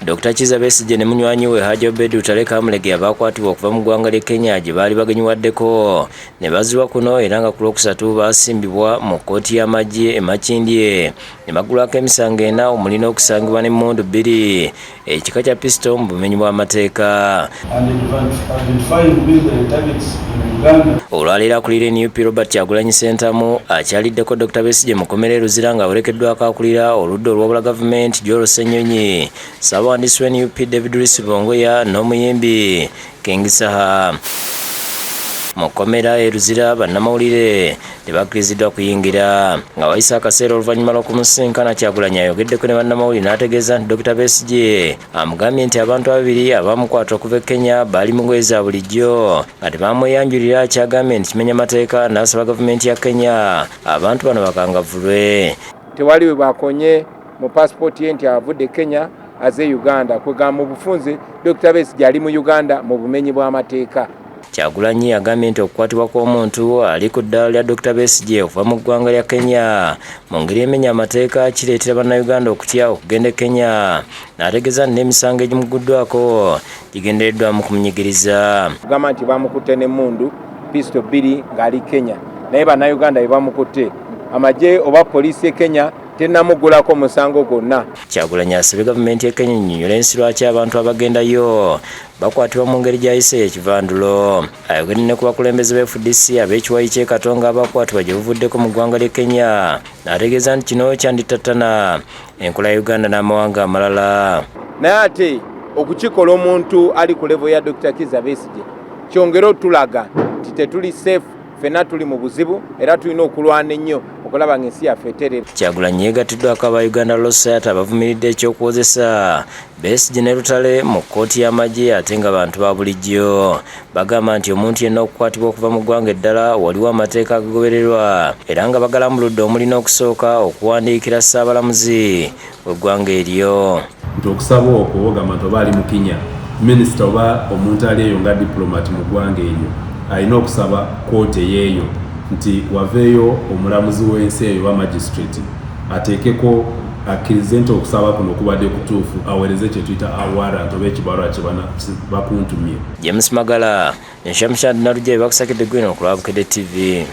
Dr. Kizza Besigye ne munywanyi we Haji Obed Utale Kamulege abakwatibwa okuva mu ggwanga ly'e Kenya gye baali bagenyiwaddeko ne bazzibwa kuno era nga ku Lwokusatu baasimbibwa mu kkooti y'amagye e Makindye ne baggulwako emisango 4 omuli n'okusangibwa n'emmundu 2 ekika kya pisito mu bumenyi bw'amateeka. Olwaleero akulira NUP Robert Kyagulanyi Ssentamu akyaliddeko Dr. Besigye mu kkomera e Luzira nga awerekeddwako akulira oludda olw'obula gavumenti Joel Ssenyonyi, Ssaabawandiisi wa NUP David Luisi Bongoya n'omuyimbi King Saha. Mu kkomera e Luzira bannamawulire tebakkiriziddwa kuyingira nga wayise akaseera oluvannyuma lw'okumusinkana Kyagulanyi ayogeddeko ne bannamawulire n'ategeeza nti Dr. Besigye amugambye nti abantu ababiri abamukwata okuva e Kenya baali mu ngoye za bulijjo nga tebamweyanjulira, kyagambye nti kimenya mateeka n'asaba gavumenti ya Kenya abantu bano bakangavvulwe. Tewali we bakonye mu passport ye nti avudde Kenya aze Uganda kwegamba mu bufunze Dr. Besigye ali mu Uganda mu bumenyi bw'amateeka. Kyagulanyi agambye nti okukwatibwa kw'omuntu ali ku ddaala lya Dr. Besigye okuva mu ggwanga lya Kenya mu ngeri emenya amateeka kireetera bannayuganda okutya okugenda e Kenya, n'ategeeza nti n'emisango egimuguddwako gigendereddwamu kumunyigiriza. Agamba nti bamukutte n'emmundu pisito 2 ng'ali Kenya, naye bannayuganda be bamukutte amagye oba poliisi e Kenya tennamuggulako musango gwonna. Kyagulanyi asabye gavumenti ya Kenya ennyonnyola ensi lwaki abantu abagendayo bakwatibwa mu ngeri gy'ayise ekivandulo. Ayogedde ne ku bakulembeze ba FDC ab'ekiwayi ky'e Katonga abakwatibwa gye buvuddeko mu ggwanga ly'e Kenya, n'ategeeza nti kino kyanditattana enkola ya Uganda n'amawanga amalala. Naye ate okukikola omuntu ali ku levo ya Dr. Kizza Besigye kyongera otulaga nti tetuli safe, ffenna tuli mu buzibu era tulina okulwana ennyo okulaba ng'ensi yaffe eterera. Kyagulanyi yeegatiddwako aba Uganda Law Society abavumiridde ekyokuwozesa Besigye ne Lutale mu kkooti y'amagye ate nga bantu ba bulijjo. Bagamba nti omuntu yenna okukwatibwa okuva mu ggwanga eddala waliwo amateeka agagobererwa era nga bagalambuludde omulina okusooka okuwandiikira Ssaabalamuzi w'eggwanga eryo. Nti okusaba okwo ogamba nti oba ali mu Kenya, minisita oba omuntu ali eyo nga diplomat mu ggwanga eryo alina okusaba kkooti eyeeyo nti waveeyo omulamuzi w'ensi eyo wa magistrate ateekeko akkirize nti okusaba kuno kubadde kutuufu, aweereze kye tuyita warrant oba ekibalwa kye bakuntumye. James Magala, Nshamshad Narujja bakusakidde gwino ku Lwabukedde TV.